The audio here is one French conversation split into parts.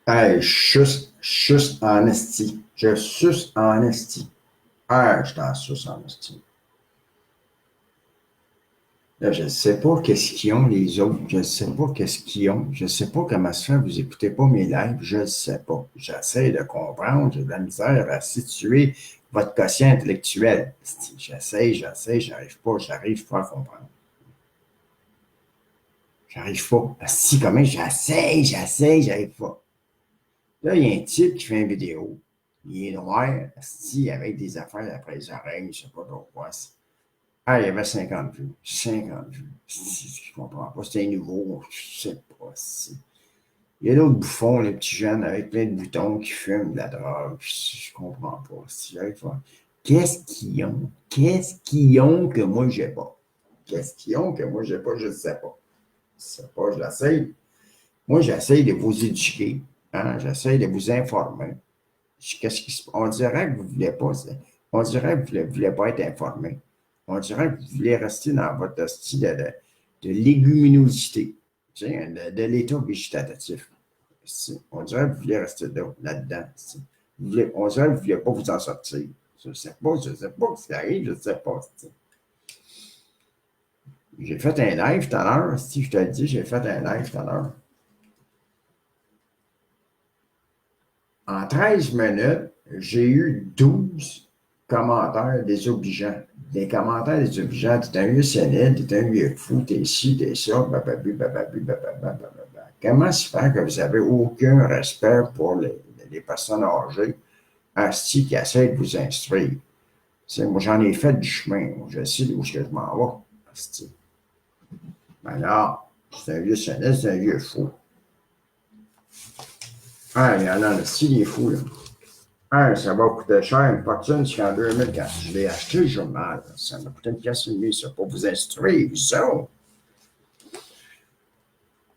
Hey, juste en esti. Je suce en esti. Ah, je t'en suce en esti. Là, je ne sais pas qu'est-ce qu'ils ont, les autres. Je ne sais pas qu'est-ce qu'ils ont. Je ne sais pas comment se fait, vous n'écoutez pas mes lives. Je ne sais pas. J'essaie de comprendre. J'ai de la misère à situer votre quotient intellectuel. J'arrive pas à comprendre. J'arrive pas. Si, comment j'arrive pas. Là, il y a un type qui fait une vidéo. Il est noir, si, avec des affaires après les oreilles, je ne sais pas trop quoi. Ah, il y avait 50 vues. 50 vues. Je ne comprends pas. C'était nouveau. Je ne sais pas. Si. Il y a d'autres bouffons, les petits jeunes avec plein de boutons qui fument de la drogue. Je ne comprends pas. Si j'arrive pas. Qu'est-ce qu'ils ont? Qu'est-ce qu'ils ont que moi, j'ai pas? Qu'est-ce qu'ils ont que moi, j'ai pas? Je ne sais pas. Je ne sais pas, je l'essaye. Moi, j'essaye de vous éduquer. Hein? J'essaye de vous informer. Qu'est-ce qui se... On dirait que vous ne voulez pas. On dirait que vous ne voulez pas être informé. On dirait que vous voulez rester dans votre style de léguminosité, tu sais, de l'état végétatif. On dirait que vous voulez rester là-dedans. On dirait que vous ne voulez pas vous en sortir. Je ne sais pas ce qui arrive, je ne sais pas. J'ai fait un live tout à l'heure, si je te le dis, j'ai fait un live tout à l'heure. En 13 minutes, j'ai eu 12 commentaires désobligeants. Des commentaires désobligeants. T'es un vieux sénile, t'es un vieux fou, t'es ci, t'es ça, bababu, bababu, bababa. Comment se fait que vous n'avez aucun respect pour les personnes âgées ainsi qui essaient de vous instruire? T'sais, moi, j'en ai fait du chemin. Moi, je sais d'où je m'en vais. Asti. Mais là, c'est un vieux sénile, c'est un vieux fou. Ah, il y en a, si, des fous, là. Ah, ça va coûter cher, une fortune jusqu'en 2000. Quand je l'ai acheté, le journal, ça m'a coûté une pièce et demie, ça, pour vous instruire, ça.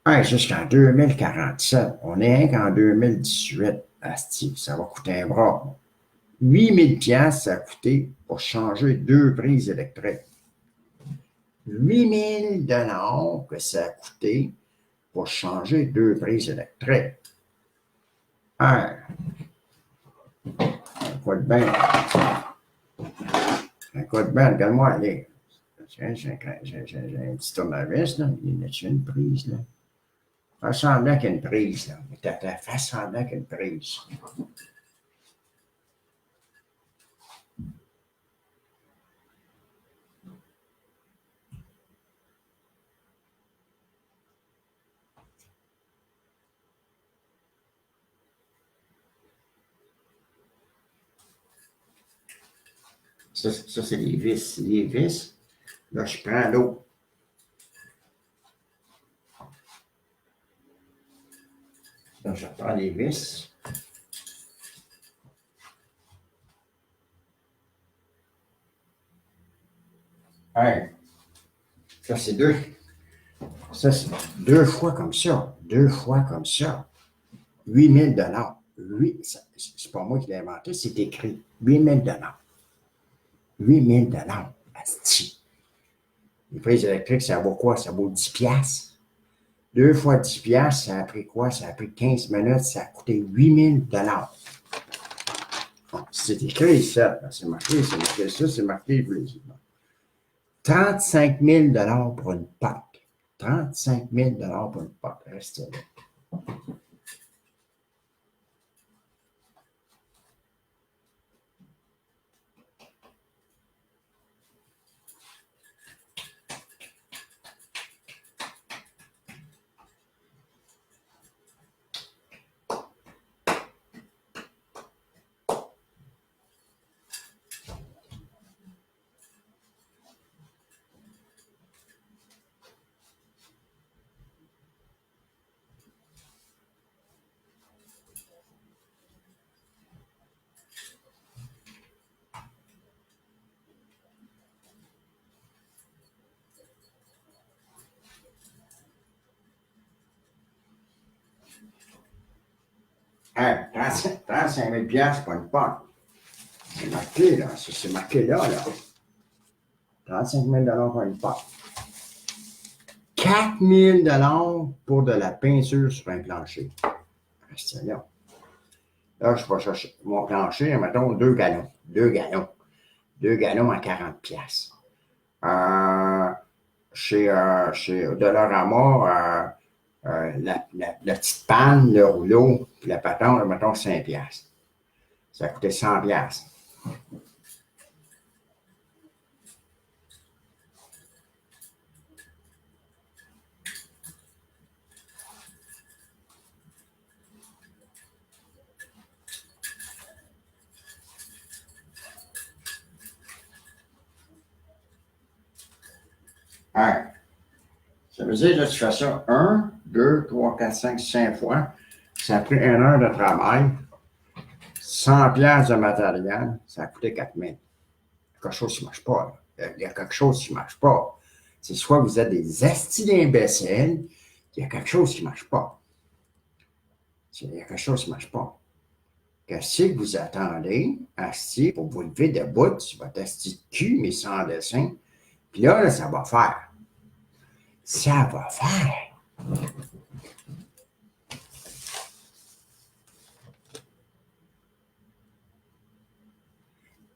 Ah, jusqu'en 2047. On est rien qu'en 2018. Asti, ça va coûter un bras. 8000 pièces ça a coûté pour changer 2 prises électriques. 8000 $ que ça a coûté pour changer 2 prises électriques. Ah, écoute bien. Écoute bien, regarde-moi aller. J'ai un petit tournevis, là. Il y a une prise, là. Fais semblant qu'il y a une prise, là. Fais semblant qu'il y a une prise. Ça c'est les vis. Les vis, là, je prends l'eau. Là, je prends les vis. Hey, ça, c'est deux. Ça, c'est 2 fois comme ça. 2 fois comme ça. 8000 $. Oui, c'est pas moi qui l'ai inventé, c'est écrit. 8000 $. 8000 $. Asti. Les prises électriques, ça vaut quoi? Ça vaut 10 piastres. 2 fois 10 piastres, ça a pris quoi? Ça a pris 15 minutes, ça a coûté 8000 $. Bon, c'est écrit ça. C'est marqué, ça, c'est marqué. 35 000 $ pour une pâte. 35 000 $ pour une pâte. Restez là. Hey, 35 000 piastres, c'est pas une pomme. C'est marqué, là. C'est marqué là, là. 35 000 pour une pomme. 4 000 pour de la peinture sur un plancher. Restez là. Là, je vais chercher mon plancher, mettons 2 gallons. 2 gallons. 2 gallons à 40 piastres. Chez Dollarama, la petite panne, le rouleau, puis la patente, mettons 5 piastres. Ça a coûté 100 piastres. Ouais. Ça veut dire que tu fais ça 1, 2, 3, 4, 5, 5 fois. Ça a pris 1 heure de travail. 100 piastres de matériel, ça a coûté 4 000. Quelque chose qui ne marche pas. Il y a quelque chose qui ne marche pas. C'est soit vous êtes des astis d'imbéciles, il y a quelque chose qui ne marche pas. Il y a quelque chose qui ne marche pas. Qu'est-ce que vous attendez, assis, pour vous lever debout sur votre asti de cul, mais sans dessin? Puis là, ça va faire. Ça va faire.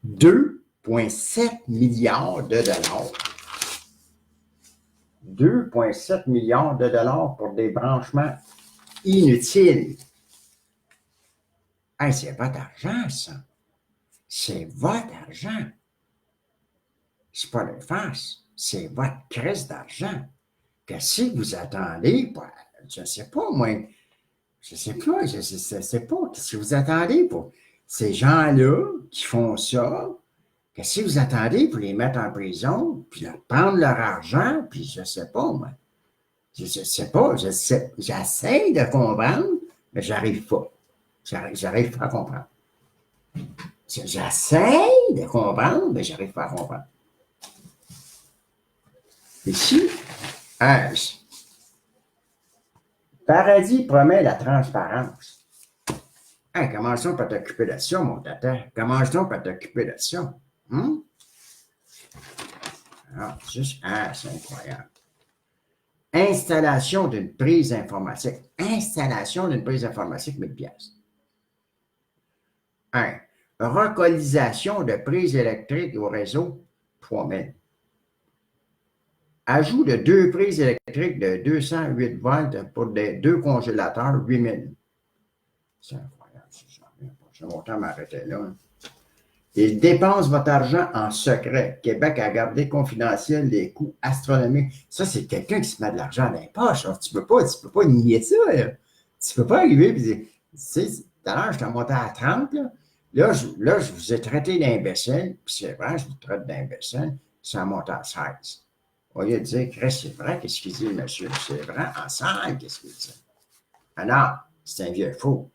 « 2,7 milliards de dollars. 2,7 milliards de dollars pour des branchements inutiles. Hey, c'est votre argent, ça. C'est votre argent. C'est pas le face. C'est votre crise d'argent. Qu'est-ce que vous attendez? Je ne sais pas, moi. Je ne sais pas. Je ne sais pas. Qu'est-ce que vous attendez pour ces gens-là qui font ça? Qu'est-ce que vous attendez pour les mettre en prison, puis leur prendre leur argent, puis je ne sais pas, moi. Je ne sais pas. J'essaie de comprendre, mais j'arrive pas. J'arrive pas à comprendre. J'essaie de comprendre, mais j'arrive pas à comprendre. Ici, Paradis promet la transparence. Hey, commençons par t'occuper de ça, mon tata. Commençons par t'occuper de ça. Alors, juste, c'est incroyable. Installation d'une prise informatique. Installation d'une prise informatique, 1000 piastres. Recolisation de prises électriques au réseau, 3000. Ajout de 2 prises électriques de 208 volts pour des 2 congélateurs, 8000. C'est incroyable, j'ai longtemps m'arrêter là. Il dépense votre argent en secret. Québec a gardé confidentiel les coûts astronomiques. Ça, c'est quelqu'un qui se met de l'argent dans les poches. Tu ne peux pas nier ça. Là. Tu ne peux pas arriver et dire, tu sais, tout à l'heure, je t'ai monté à 30. Là, je vous ai traité d'imbécile. Puis c'est vrai, je vous traite d'imbécile. Ça monte à 16. Au lieu de dire, Chris, c'est vrai, qu'est-ce qu'il dit, monsieur? C'est vrai, en 5, qu'est-ce qu'il dit? Ah non, c'est un vieux faux.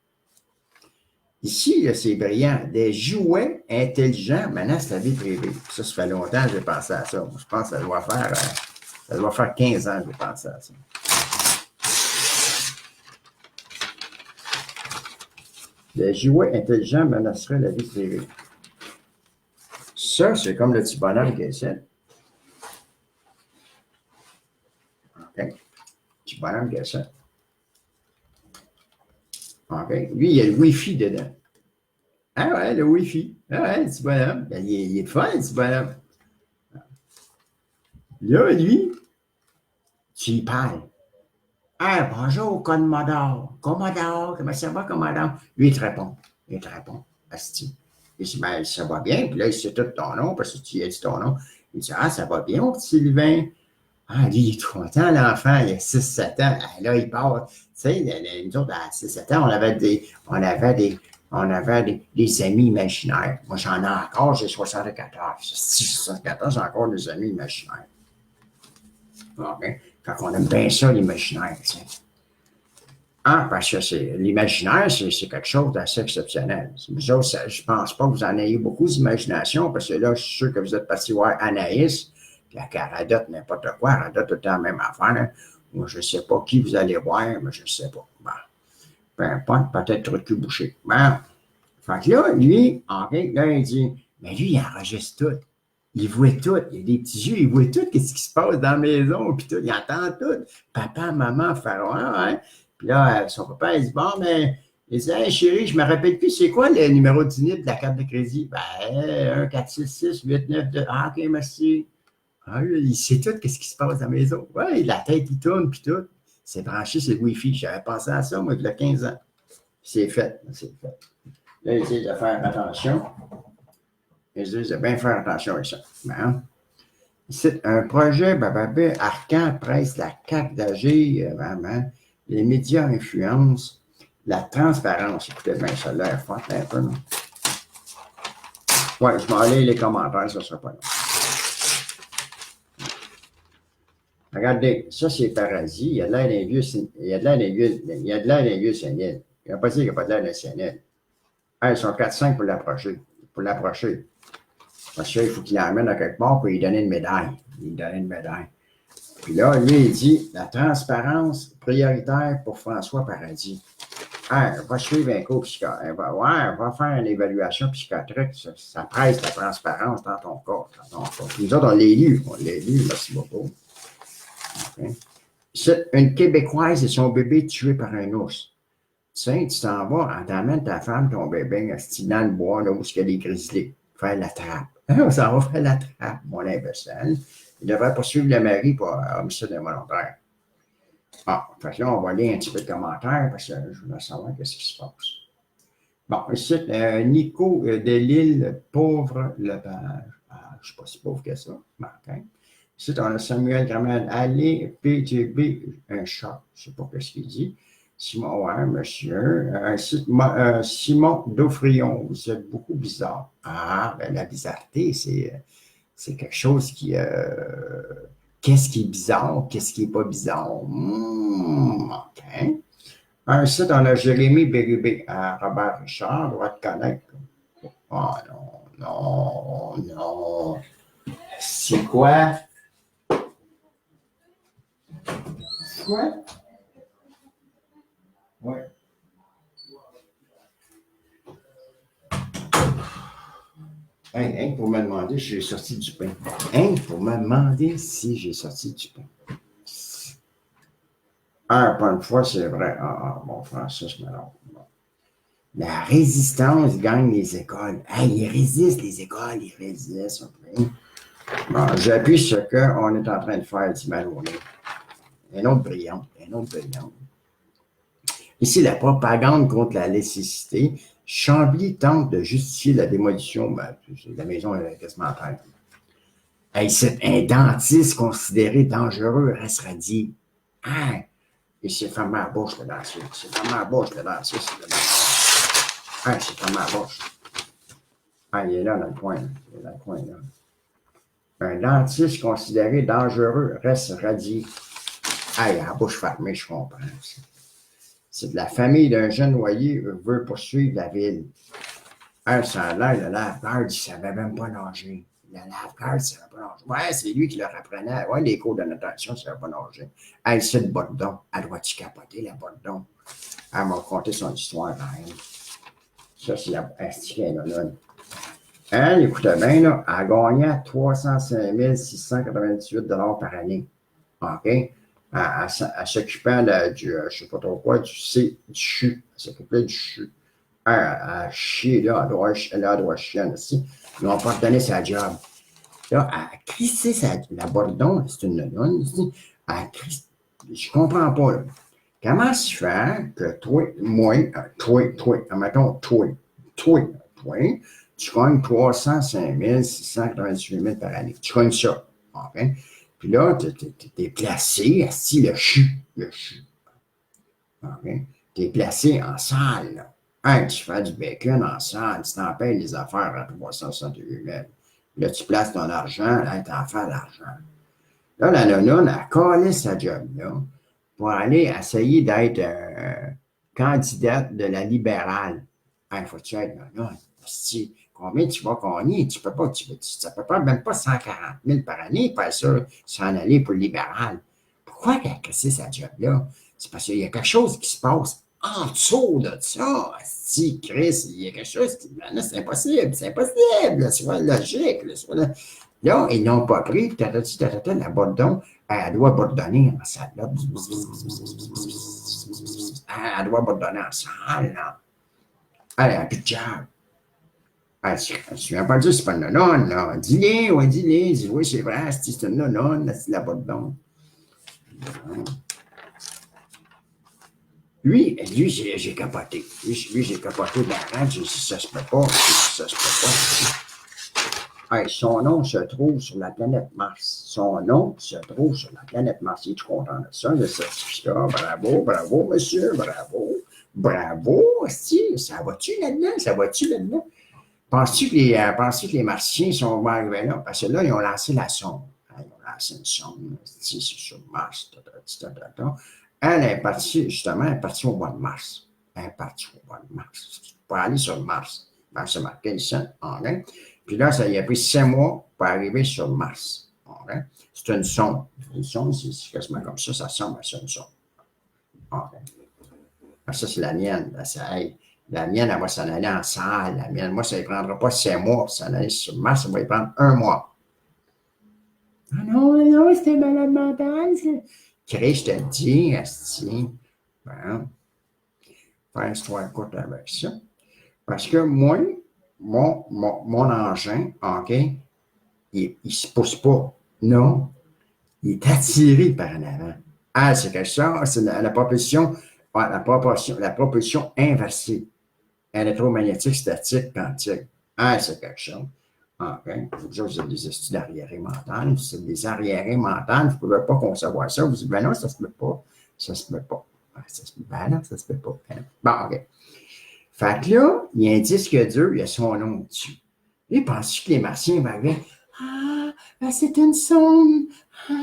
Ici, là, c'est brillant. Des jouets intelligents menacent la vie privée. Ça fait longtemps que j'ai pensé à ça. Je pense que ça doit faire 15 ans que j'ai pensé à ça. Des jouets intelligents menaceraient la vie privée. Ça, c'est comme le petit bonhomme qui est ici. OK. Petit bonhomme qui est ici. OK. Lui, il y a le Wi-Fi dedans. Ah ouais, le Wi-Fi. Ah ouais, le petit bonhomme. Il est fun, le petit bonhomme. Là, lui, tu y parles. Ah, bonjour, Commodore. Commodore, comment ça va, Commodore? Lui, il te répond. Asti. Il dit, ben, ça va bien. Puis là, il sait tout ton nom, parce que tu lui as dit ton nom. Il dit, ah, ça va bien, mon petit Sylvain. Ah, lui, il est trop content, l'enfant, il a 6-7 ans. Ah, là, il part. Tu sais, nous autres, à 6-7 ans, on avait des amis imaginaires. Moi, j'en ai encore, j'ai 74. Si j'ai 74, j'ai encore des amis imaginaires. OK? Fait qu'on aime bien ça, l'imaginaire. Tu sais. Parce que l'imaginaire, c'est quelque chose d'assez exceptionnel. Vous autres, je ne pense pas que vous en ayez beaucoup d'imagination, parce que là, je suis sûr que vous êtes parti voir Anaïs, puis elle radote n'importe quoi, elle radote tout le temps la même affaire. Moi, je ne sais pas qui vous allez voir, mais je ne sais pas. Bon. peu importe, peut-être trop de cul bouché. Bon. Fait que là, lui, OK, là, il dit, mais lui, il enregistre tout. Il voit tout. Il a des petits yeux, il voit tout, qu'est-ce qui se passe dans la maison, puis tout, il entend tout. Papa, maman, faire, ouais. Puis là, son papa, il dit, bon, mais, il dit, hey, chérie, je me rappelle plus, c'est quoi le numéro d'unité de la carte de crédit? Ben, 1, 4, 6, 6, 8, 9, 2. Ah, OK, merci. Ah, il sait tout, qu'est-ce qui se passe dans la maison. Ouais, la tête, il tourne, puis tout. C'est branché sur le Wi-Fi. J'avais pensé à ça, moi, il y a 15 ans. C'est fait, c'est fait. Là, il dit de faire attention. Il dit de bien faire attention avec ça. Bon. C'est un projet, Arcan presse la CAQ d'agir, vraiment. Les médias influencent la transparence. Écoutez bien, ça a l'air fort un peu, non? Ouais, je vais aller les commentaires, ça ne sera pas long. Regardez, ça c'est Paradis. Il y a de l'air d'un vieux sénile. Il y a de Il n'a pas dit qu'il n'y a pas de l'air d'un sénile. Ils sont 4-5 pour l'approcher. Parce qu'il faut qu'il l'emmène à quelque part pour lui donner une médaille. Puis là, lui, il dit la transparence prioritaire pour François Paradis. Va suivre un cours psychiatrique. Va faire une évaluation psychiatrique. Ça presse la transparence dans ton corps. Puis nous autres, on l'a lu. Merci beaucoup. Okay. Une Québécoise et son bébé tué par un ours. Tu t'en vas, t'emmènes ta femme, ton bébé, dans le bois, là où il y a des grizzlies, faire la trappe. On s'en va faire la trappe, mon imbécile. Il devrait poursuivre le mari pour homicide involontaire. Ah, fait que là, on va lire un petit peu de commentaires parce que je voulais savoir qu'est-ce qui se passe. Bon, ici, Nico de Lille, pauvre Lepage. Je ne suis pas si pauvre que ça, Martin. Ici, on a Samuel Gramel, allez, PGB, un chat. Je ne sais pas ce qu'il dit. Simon, ouais, monsieur. Simon Dauphrion, vous êtes beaucoup bizarre. La bizarreté, c'est quelque chose qui. Qu'est-ce qui est bizarre? Qu'est-ce qui n'est pas bizarre? OK. Ensuite, on a Jérémy Bérubé à Robert Richard, droit de connaître. Oh non. C'est quoi? Ouais. Pour me demander si j'ai sorti du pain. Pour me demander si j'ai sorti du pain. Pas une fois, c'est vrai. Bon, Francis, mais non. La résistance gagne les écoles. Ils résistent, les écoles, ils résistent. Okay. Bon, j'appuie sur ce qu'on est en train de faire, dit Maloney. Un autre brillant. Ici, la propagande contre la laïcité. Chambly tente de justifier la démolition. La maison est quasiment en terre. C'est un dentiste considéré dangereux reste radié. Il s'est fermé la bouche, le dentiste. C'est fermé la bouche. Il est là, dans le coin. Un dentiste considéré dangereux reste radié. La bouche fermée, je comprends. C'est de la famille d'un jeune noyé veut poursuivre la ville. Ça a l'air, le lave-guard, il ne savait même pas nager. Le lave-guard, il ne savait pas nager. Ouais, c'est lui qui leur apprenait. Ouais, les cours de natation, il ne savait pas nager. C'est le Bordon. Elle doit-tu capoter, la Bordon? Elle m'a conté son histoire quand même. Ça, c'est la stickée, là. Elle, écoutez bien, là, elle gagnait 305 698 $ par année. OK? Elle s'occupait du, je ne sais pas trop quoi, du CHU. Elle s'occupait du CHU. Elle chier, là, elle a droit chienne aussi. Ils n'ont pas donné sa job. Là, elle crissé la Bordon, c'est une nonne ici. Je comprends pas, là. Comment se fait que toi, admettons, toi, tu gagnes 305 698 000 par année. Tu gagnes ça. OK? Puis là, tu es placé, assis le CHU. OK? Tu es placé en salle, là. Tu fais du bacon en salle, tu t'en payes les affaires à 368 000. Là, tu places ton argent, là, tu en fais de l'argent. Là, la nonne a collé sa job, là, pour aller essayer d'être candidate de la libérale. Faut-tu être nonne? Combien tu vas gagner? Ça ne peut pas, même pas 140 000 par année, faire ça, s'en aller pour le libéral. Pourquoi elle a cassé sa job-là? C'est parce qu'il y a quelque chose qui se passe en dessous de ça, si Chris, il y a quelque chose qui. Ben là, c'est impossible, là, soit logique, là, ils n'ont pas pris, la bourdon, elle doit bourdonner en salle, là. Elle doit bourdonner en salle, là. Elle n'a plus de job. Je ne viens pas dire que c'est pas une nonne, là. Dis-le, ouais, dis-le. Dis, oui, c'est vrai, c'est une nonne, c'est la bourdon. Lui, j'ai capoté. Lui, j'ai capoté dans la j'ai dit, ça se peut pas, ça se peut pas. Hey, son nom se trouve sur la planète Mars. Son nom se trouve sur la planète Mars. Es-tu content de ça, le certificat? Bravo, bravo, monsieur, bravo. Bravo, si, ça va-tu là-dedans? Ça va-tu là-dedans? Penses-tu que les Martiens sont arrivés là? Parce que là, ils ont lancé la sonde. Ils ont lancé une sonde, c'est sur Mars. Elle est partie, justement, elle est partie au mois de mars. Elle est partie au mois de mars. Pour aller sur Mars. Ben, c'est marqué ici, en vrai. Puis là, ça y a pris 5 mois pour arriver sur Mars. C'est une sonde. Une sonde, c'est quasiment comme ça, ça ressemble à ça, une sonde. Ça, c'est la mienne. La mienne, elle va s'en aller en salle. La mienne, moi, ça ne prendra pas 5 mois pour s'en aller sur Mars, ça va y prendre 1 mois. Ah non, non, c'était malade mental. Chris, je te le dis, asti. Ben, faire histoire courte avec ça. Parce que moi, mon engin, OK, il ne se pousse pas. Non, il est attiré par en avant. Ah, c'est quelque chose, c'est la propulsion inversée. Électromagnétique, statique, quantique. Ah, c'est quelque chose. OK. Vous avez des études arriérées mentales. C'est des arriérées mentales. Vous ne pouvez pas concevoir ça. Vous dites, ben non, ça ne se peut pas. Ça se peut pas. Ben non, ça se peut pas. Bon, OK. Fait que là, il y a un disque dur, il y a son nom dessus. Il pense que les Martiens vont arriver. C'est une sonde.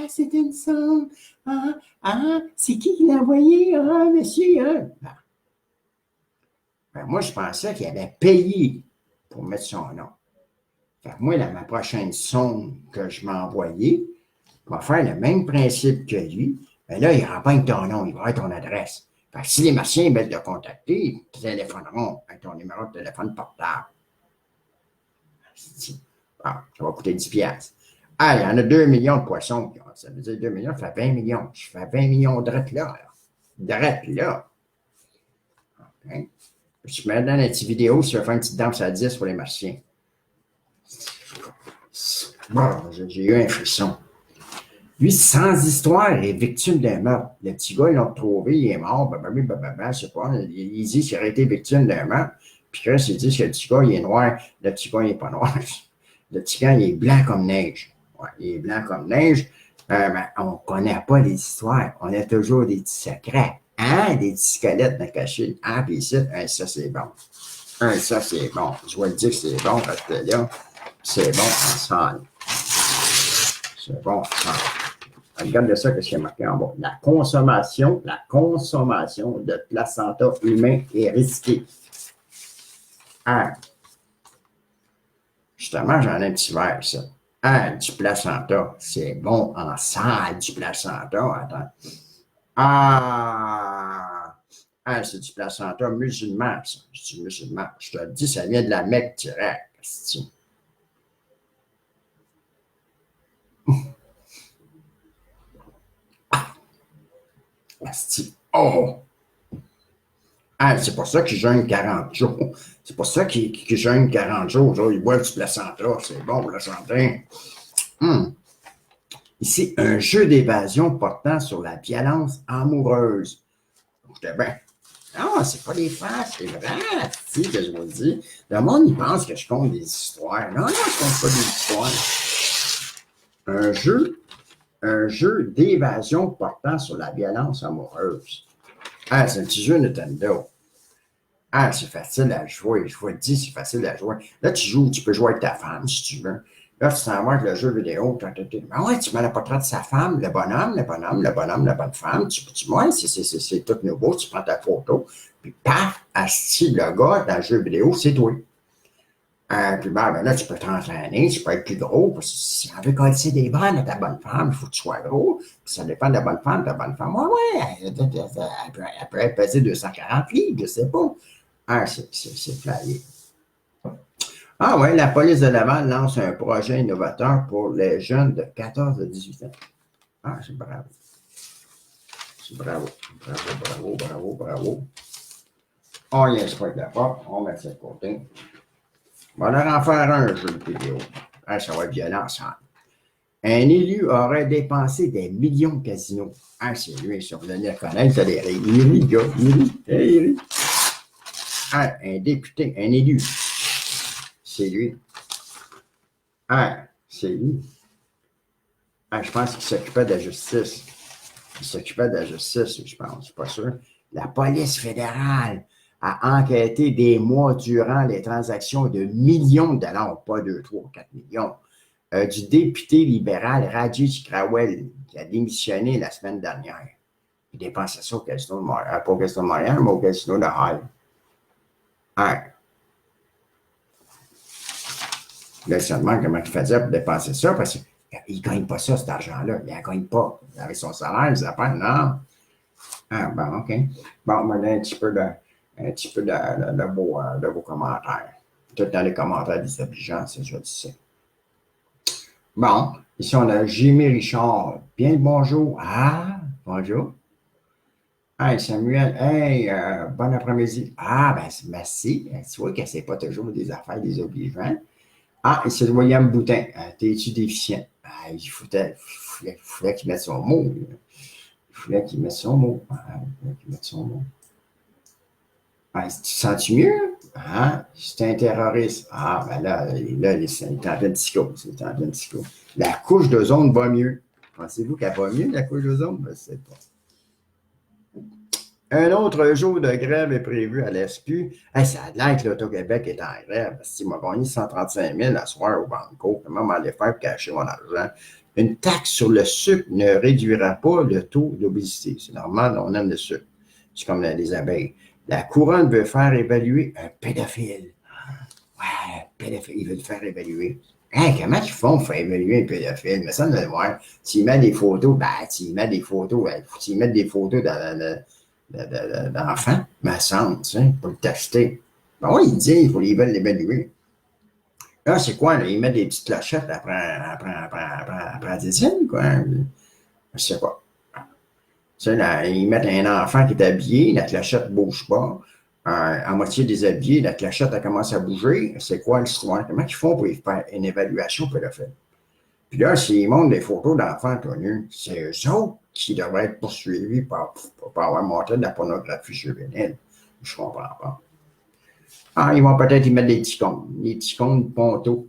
C'est une sonde. C'est qui l'a envoyé? Monsieur. Ben, moi, je pensais qu'il avait payé pour mettre son nom. Fait que moi, dans ma prochaine sonde que je m'ai envoyée, je vais faire le même principe que lui. Ben là, il renseigne ton nom, il va avoir ton adresse. Fait que si les Martiens veulent te contacter, ils te téléphoneront avec ton numéro de téléphone portable. Ça va coûter 10 piastres. Il y en a 2 millions de poissons. Ça veut dire 2 millions, ça fait 20 millions. Je fais 20 millions de là. Drette là. Okay. Je mets dans la petite vidéo, si je vais faire une petite danse à 10 pour les Martiens. Bon, j'ai eu un frisson. Lui, sans histoire, est victime d'un meurtre. Le petit gars, ils l'ont retrouvé, il est mort, je sais pas. Il dit qu'il aurait été victime d'un meurtre. Puis Chris, il dit que le petit gars, il est noir. Le petit gars, il n'est pas noir. Le petit gars, il est blanc comme neige. Ouais, il est blanc comme neige. Mais on ne connaît pas les histoires. On a toujours des petits secrets. Des petits squelettes dans le cachet. Puis ici, ça, c'est bon. Ça, c'est bon. Je vais le dire que c'est bon parce que là, c'est bon en salle. C'est bon en salle. Regarde ça que c'est marqué en bas. La consommation de placenta humain est risquée. Justement, j'en ai un petit verre, ça. Du placenta. C'est bon en salle, du placenta. Attends. C'est du placenta musulman, ça. C'est du musulman. Je te le dis, ça vient de la Mecque direct. C'est pour ça qu'ils jeûnent 40 jours. C'est pour ça qu'ils jeûnent 40 jours. Ils boivent du placenta. C'est bon pour la santé. Ici, un jeu d'évasion portant sur la violence amoureuse. J'étais bien. Non, c'est pas des faces, c'est vrai, c'est que je vous dis. Le monde, il pense que je compte des histoires. Non, je compte pas des histoires. Un jeu d'évasion portant sur la violence amoureuse. C'est un petit jeu Nintendo. C'est facile à jouer. Je vous le dis, c'est facile à jouer. Là, tu peux jouer avec ta femme, si tu veux. Là, tu t'en vas avec le jeu vidéo. Tu mets le portrait de sa femme, le bonhomme, la bonne femme. C'est tout nouveau. Tu prends ta photo. Puis, paf, le gars dans le jeu vidéo, c'est toi. Puis ben là, tu peux t'entraîner, tu peux être plus gros, parce que si on veut coller des vannes à ta bonne femme, il faut que tu sois gros. Puis ça dépend de la bonne femme. Ta bonne femme, ouais, elle peut peser 240 livres, je sais pas. C'est flyé. Ah ouais, la police de Laval lance un projet innovateur pour les jeunes de 14 à 18 ans. Ah, c'est bravo. C'est bravo. Bravo, bravo, bravo, bravo. On y exploite la porte, on met ça de côté. On va leur en faire un jeu de vidéo. Ah, ça va être violent, ça. Un élu aurait dépensé des millions de casinos. Ah, c'est lui, si on venait le connaître, ça les rit. Il rit, le gars. Il rit. Il rit. Ah, un député, un élu. C'est lui. Ah, c'est lui. Ah, je pense qu'il s'occupait de la justice. Il s'occupait de la justice, je pense, je suis pas sûr. La police fédérale a enquêté des mois durant les transactions de millions de dollars, pas 2, 3, 4 millions, du député libéral Rajiv Krawel, qui a démissionné la semaine dernière. Il dépensait ça au casino de Montréal, pas au casino de Montréal, mais au casino de Hyde. Hein. Là, il se demande comment il faisait pour dépenser ça, parce qu'il ne gagne pas ça, cet argent-là. Il ne gagne pas. Avec son salaire, il appelle, non. Ah, bon, OK. Bon, on va donner un petit peu de vos commentaires. Tout dans les commentaires désobligeants, c'est je le sais. Bon, ici, on a Jimmy Richard. Bien le bonjour. Ah, bonjour. Hey, Samuel. Hey, bon après-midi. Ah, ben, merci. Tu vois que c'est pas toujours des affaires désobligeantes. Ah, c'est William Boutin. T'es-tu déficient? Ah, il fallait qu'il mette son mot. Il fallait qu'il mette son mot. Ah, tu te sens-tu mieux? Ah, c'est un terroriste. Ah, ben là, il est en pleine psychose. Il est en pleine psychose. La couche d'ozone va mieux. Pensez-vous qu'elle va mieux, la couche d'ozone? Je ne sais pas. Un autre jour de grève est prévu à l'ESPU. Hey, ça a l'air que l'Auto-Québec est en grève. Si m'a gagné 135 000 à soir au Banco, comment m'aller faire pour cacher mon argent? Une taxe sur le sucre ne réduira pas le taux d'obésité. C'est normal, on aime le sucre. C'est comme les abeilles. La couronne veut faire évaluer un pédophile. Ouais, un pédophile, ils veulent faire évaluer. Hey, comment ils font pour faire évaluer un pédophile? Mais ça, on va le voir. S'ils mettent des photos, s'ils mettent des photos, s'ils mettent des photos d'enfants, me semble, tu sais, pour le tester. Ben oui, ils disent, ils veulent l'évaluer. Là, c'est quoi, là? Ils mettent des petites clochettes après la décine, quoi. Je sais pas. Tu sais, là, ils mettent un enfant qui est habillé, la clochette ne bouge pas. À moitié déshabillé, la clochette, elle commence à bouger. C'est quoi l'histoire? Comment ils font pour faire une évaluation pédophile? Puis là, s'ils montrent des photos d'enfants connus, c'est eux autres qui devraient être poursuivis pour avoir montré de la pornographie juvénile. Je ne comprends pas. Ah, ils vont peut-être y mettre des ticônes de Ponto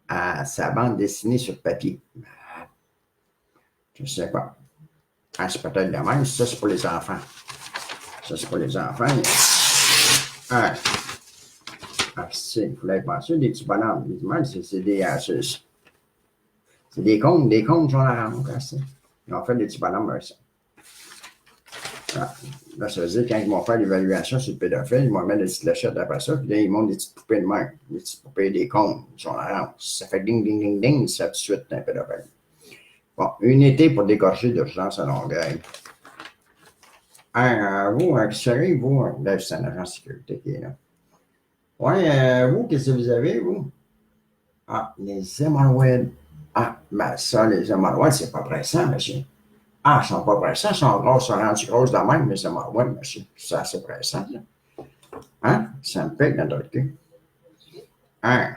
à sa bande dessinée sur papier. Je ne sais pas. Ah, c'est peut-être le même. Ça, c'est pour les enfants. Ça, c'est pour les enfants. Ah, il fallait penser des petits bonhommes. C'est des cônes sur la rampe. Ils ont fait des petits bonhommes avec ça. Ah, là, ça veut dire quand ils vont faire l'évaluation sur le pédophile, ils vont mettre des petites clochettes après ça, puis là, ils montent des petites poupées de main, des petites poupées des cônes sur la rampe. Ça fait ding, ding, ding, ding, ça tout de suite un pédophile. Bon, une été pour dégorger d'urgence à Longueuil. Vous, sérieux, vous, là, c'est un agent de sécurité qui est là. Ouais, vous, qu'est-ce que vous avez, vous? Ah, les hémorroïdes. Ah, ben ça, les hémorroïdes, c'est pas pressant, monsieur. Ah, ils sont pas pressants, ils sont grosses, ils sont rendus grosses de même, mais hémorroïdes, monsieur. C'est assez pressant, là. Hein? Ça me pique dans le cul. Hein?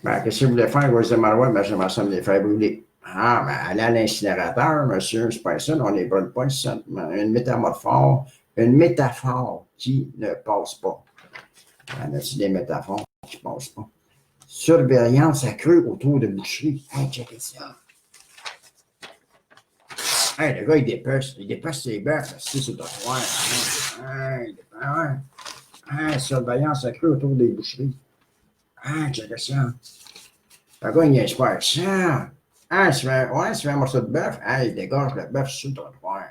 Ben, qu'est-ce que vous voulez faire avec vos hémorroïdes? Ben, j'aimerais ça me les faire brûler. Ah, ben, aller à l'incinérateur, monsieur, c'est pas ça, on les brûle pas, une métaphore qui ne passe pas. Y en a-t-il des métaphores qui ne passent pas? Surveillance accrue autour de boucheries. Hey, checkez ça. Hey, le gars, il dépêche ses bœufs assis sur le trottoir. Hey, surveillance accrue autour des boucheries. Hey, checkez ça. Le gars, il n'y a pas ça. Hey, tu fais un morceau de bœuf. Hey, il dégage le bœuf sur le trottoir.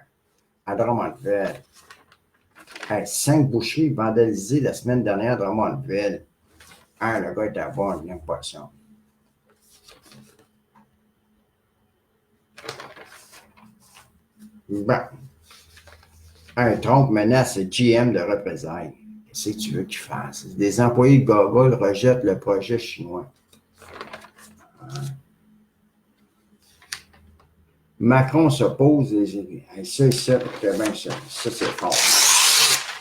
À Drummondville. Hey, 5 boucheries vandalisées la semaine dernière à Drummondville. Ah, le gars était bon, il n'aime pas ça. Bon. Un Trump menace GM de représailles. Qu'est-ce que tu veux qu'il fasse? Des employés de Google rejettent le projet chinois. Macron s'oppose. Ça, c'est fort.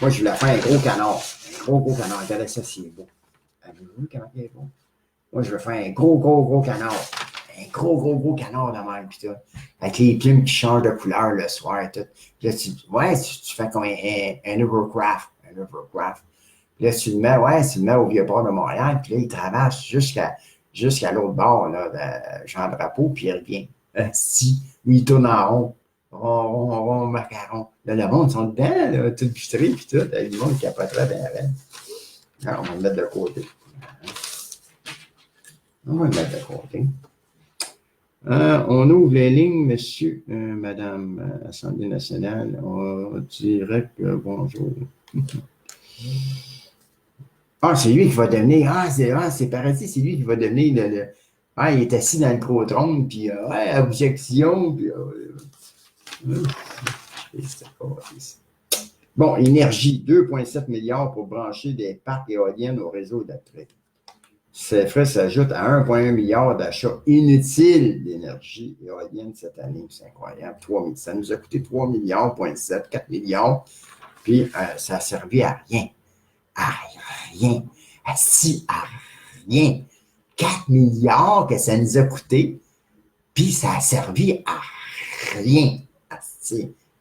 Moi, je voulais faire un gros canard. Un gros canard. Regardez ça, c'est beau. Avez-vous vu comment il est beau? Moi, je veux faire un gros canard. Un gros canard de même, pis tout. Avec les plumes qui changent de couleur le soir et tout. Puis là, tu fais comme un overcraft. Un overcraft. Puis là, tu le mets au Vieux-Port de Montréal, puis là, il traverse jusqu'à l'autre bord, là, de Jean-Drapeau, puis il revient. Si, oui, il tourne en rond. Rond, macaron. Là, le monde, ils sont dedans, là, tout vitré, puis tout. Le monde capoterait bien, bien. Alors, on va le mettre de côté. On va le mettre de côté. On ouvre les lignes, monsieur, madame, Assemblée nationale. On dirait que bonjour. Ah, c'est lui qui va devenir. C'est paradis, c'est lui qui va devenir il est assis dans le gros-trône, puis objection, puis. Bon, énergie, 2,7 milliards pour brancher des parcs éoliennes au réseau d'après. Ces frais s'ajoutent à 1,1 milliard d'achats inutiles d'énergie éolienne cette année. C'est incroyable. Ça nous a coûté 3 milliards, 0,7, 4 milliards, puis ça a servi à rien. À rien. À rien. 4 milliards que ça nous a coûté, puis ça a servi à rien.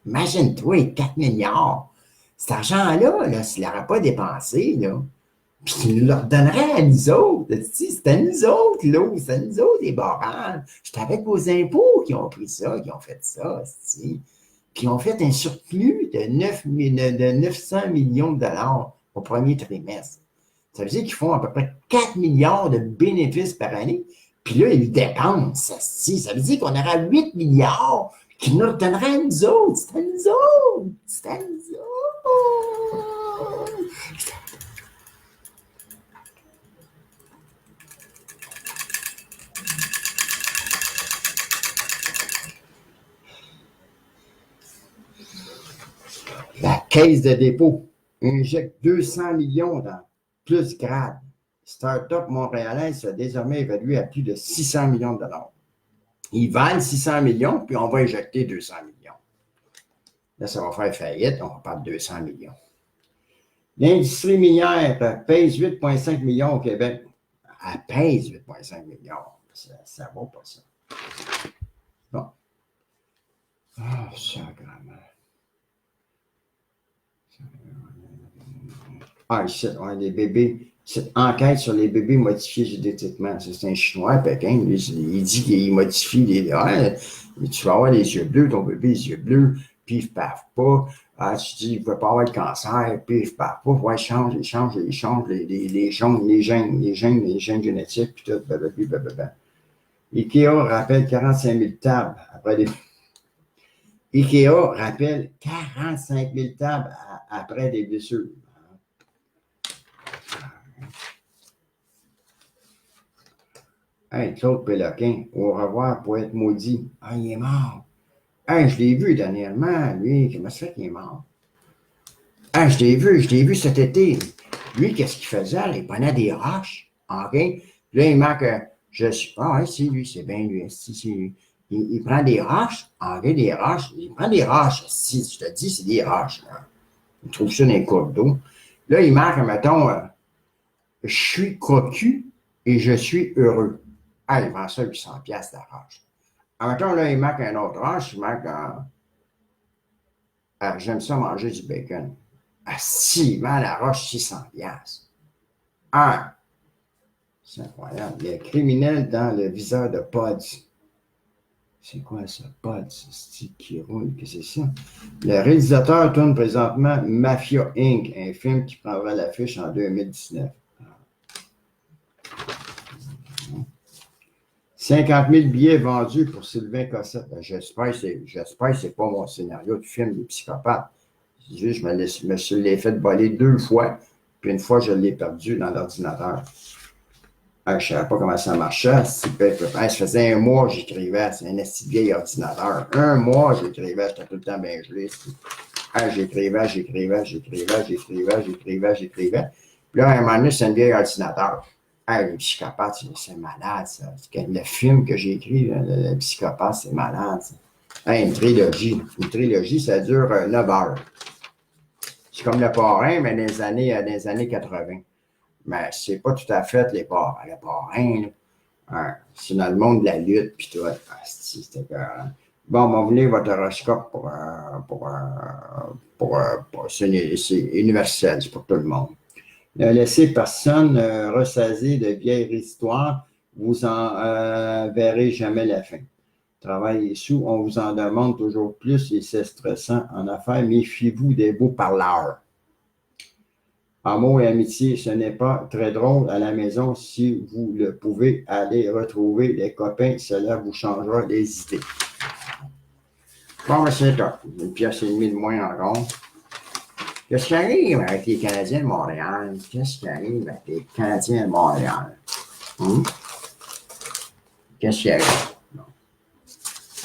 Imagine-toi, 4 milliards. Cet argent-là, s'il n'aurait pas dépensé, là, puis il nous le redonnerait à nous autres. C'est à nous autres, là. C'est à nous autres, les barrages. C'est avec vos impôts qui ont pris ça, qui ont fait ça. Qui ont fait un surplus de 900 millions de dollars au premier trimestre. Ça veut dire qu'ils font à peu près 4 milliards de bénéfices par année. Puis là, ils dépensent. Ça veut dire qu'on aura 8 milliards qui nous redonneraient à nous autres. C'est à nous autres. C'est à nous autres. La Caisse de dépôt injecte 200 millions dans plus grade. Start-up montréalaise est désormais évaluée à plus de 600 millions de dollars. Ils valent 600 millions, puis on va injecter 200 millions. Là, ça va faire faillite, on va parler de 200 millions. L'industrie minière pèse 8,5 millions au Québec. Elle pèse 8,5 millions. Ça ne vaut pas ça. Bon. Ah, sacrément. Ici, les bébés. Cette enquête sur les bébés modifiés génétiquement. C'est un Chinois à Pékin. Lui, il dit qu'il modifie tu vas avoir les yeux bleus, ton bébé, les yeux bleus, pif, paf, pas. Tu dis, il ne veut pas avoir de cancer, pif, paf, pas. Ouais, il change les gènes génétiques, puis tout, blablabla. IKEA rappelle 45 000 tables après des. IKEA rappelle 45 000 tables après des blessures. Hey, Claude Péloquin, au revoir, poète maudit. Ah, il est mort. Hey, je l'ai vu dernièrement, lui. Comment ça fait qu'il est mort? Ah, je l'ai vu cet été. Lui, qu'est-ce qu'il faisait? Il prenait des roches. OK? Là, il marque, je suis. Ah, ouais, c'est lui, c'est bien lui. C'est lui. Il prend des roches. OK, des roches. Il prend des roches. Si, je te dis, c'est des roches. Là. Il trouve ça dans les cours d'eau. Là, il marque, mettons, je suis cocu et je suis heureux. Ah, il vend ça 800 pièces la roche. En même temps, là, il marque un autre roche, il marque j'aime ça manger du bacon. Ah, si, il vend la roche 600 pièces. Ah, c'est incroyable. Les criminels dans le viseur de Pods. C'est quoi ça, Pods? C'est qui roule, qu'est-ce que c'est ça? Le réalisateur tourne présentement Mafia Inc., un film qui prendra l'affiche en 2019. 50 000 billets vendus pour Sylvain Cossette. J'espère que ce n'est pas mon scénario du film des psychopathes. Je me l'ai fait voler 2 fois, puis une fois, je l'ai perdu dans l'ordinateur. Je ne savais pas comment ça marchait. Ça faisait un mois que j'écrivais. C'est un esti de vieil ordinateur. Un mois, j'écrivais. J'étais tout le temps bien gelé. J'écrivais. Puis là, à un moment donné, c'est un vieil ordinateur. Le psychopathe, c'est malade, ça. Le film que j'ai écrit, le psychopathe, c'est malade, ça. Une trilogie. Une trilogie, ça dure 9 heures. C'est comme le parrain, mais dans les années 80. Mais c'est pas tout à fait les parrains. Le parrain, c'est dans le monde de la lutte, puis tout. C'était écœurant. Bon, on va venir votre horoscope c'est universel, c'est pour tout le monde. Ne laissez personne ressasser de vieilles histoires, vous en verrez jamais la fin. Travail et sous, on vous en demande toujours plus et c'est stressant en affaires. Méfiez-vous des beaux parleurs. Amour et amitié, ce n'est pas très drôle à la maison. Si vous le pouvez, aller retrouver les copains, cela vous changera les idées. Bon, ben c'est top. Une pièce et demie de moins encore. Qu'est-ce qui arrive avec les Canadiens de Montréal? Qu'est-ce qui arrive avec les Canadiens de Montréal? Qu'est-ce qui arrive? Non.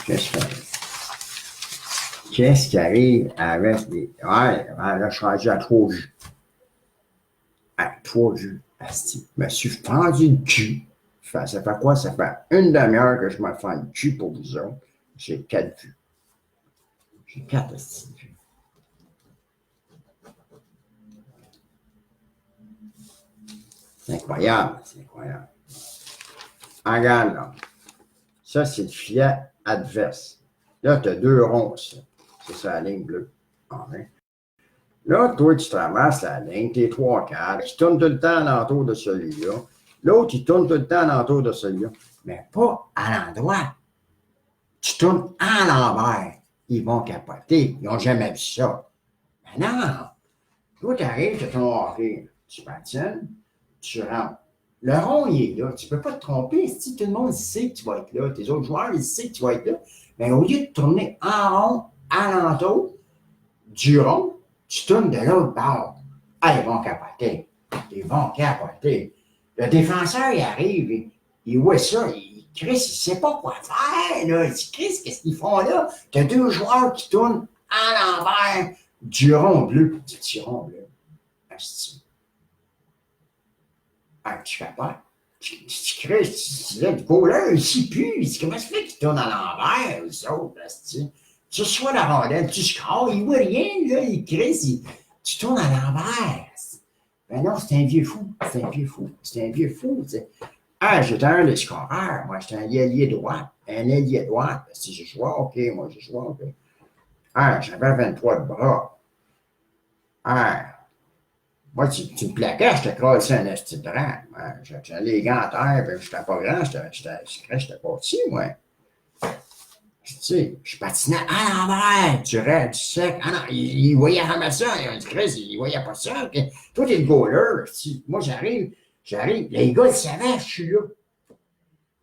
Qu'est-ce qui arrive? Qu'est-ce qui arrive avec les... Ouais, là, je suis rendu à 3 jus. 3 jus. Je me suis fendu le cul. Ça fait quoi? Ça fait une demi-heure que je me fends le cul pour vous autres. J'ai 4 vues. J'ai 4 vues. C'est incroyable, c'est incroyable. Regarde, là. Ça, c'est le filet adverse. Là, tu as 2 ronds, ça. C'est ça, la ligne bleue. Là, toi, tu traverses la ligne, t'es 3-4, tu tournes tout le temps alentour de celui-là. L'autre, il tourne tout le temps alentour de celui-là. Mais pas à l'endroit. Tu tournes à l'envers. Ils vont capoter. Ils n'ont jamais vu ça. Mais non! Toi, tu arrives, tu as ton hockey. Tu patines, tu rentres. Le rond, il est là. Tu ne peux pas te tromper. Si tout le monde sait que tu vas être là, tes autres joueurs, ils savent que tu vas être là. Mais au lieu de tourner en rond, alentour du rond, tu tournes de l'autre bord. Ils vont capoter. Ils vont capoter. Le défenseur, il arrive, il voit ça, Chris, il ne sait pas quoi faire. Là. Il dit, Chris, qu'est-ce qu'ils font là? Tu as 2 joueurs qui tournent à l'envers du rond bleu. Du petit rond bleu. Tu fais pas. Chris, le goaler, il ne sait plus. Il dit, comment ça fait qu'il tourne à l'envers, eux autres? Tu reçois la rondelle, tu scores, il ne voit rien, là, il crie, tu tournes à l'envers. Ben non, c'est un vieux fou. C'est un vieux fou. C'est un vieux fou. J'étais un des scoreurs. Moi, j'étais un ailier droit. Un ailier droit. Si je jouais, OK. Moi, je jouais, OK. J'avais 23 de bras. Moi, tu me plaquais, je te croisais un esti de drap. J'avais les gants à terre, puis j'étais pas grand, j'étais pas petit, moi. Tu sais, je patinais à l'envers, du raid, du sec. Ah non, il voyait jamais ça. Il voyait pas ça. Toi, t'es le goaler. Moi, j'arrive. Les gars, ils savaient, je suis là.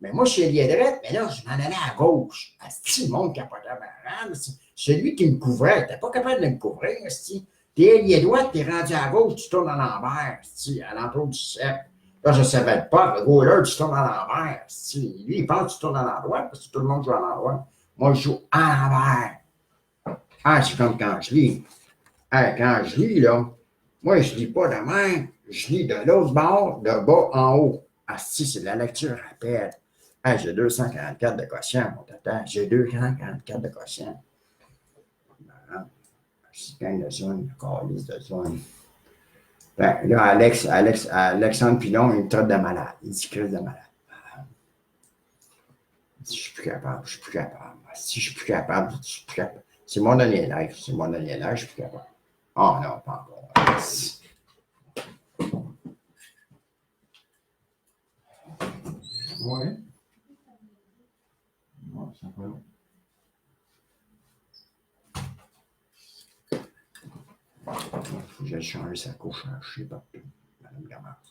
Mais moi, je suis ailier droit, mais là, je m'en allais à gauche. Le monde capotait barrage. Celui qui me couvrait, t'es pas capable de me couvrir. T'es ailier droit, t'es rendu à gauche, tu tournes à l'envers, à l'entour du cep. Là, je ne savais pas, le goaler, tu tournes à l'envers. Lui, il pense que tu tournes à l'endroit parce que tout le monde joue à l'endroit. Moi, je joue à l'envers. C'est comme quand je lis. Quand je lis, là, moi, je lis pas de main. Je lis de l'autre bord, de bas en haut. C'est de la lecture rapide. J'ai 244 de quotient, mon tata. J'ai 244 de quotient. C'est plein de zone, calice de zone. Là, Alexandre Pilon, il me traite de malade. Il dit crise de malade. Je suis plus capable. Si je suis plus capable, C'est mon dernier live. Je suis plus capable. Oh non, pas encore. Ouais. Non, c'est pas long. Il faut que j'aille changer sa couche. Je sais pas. Madame Gamard.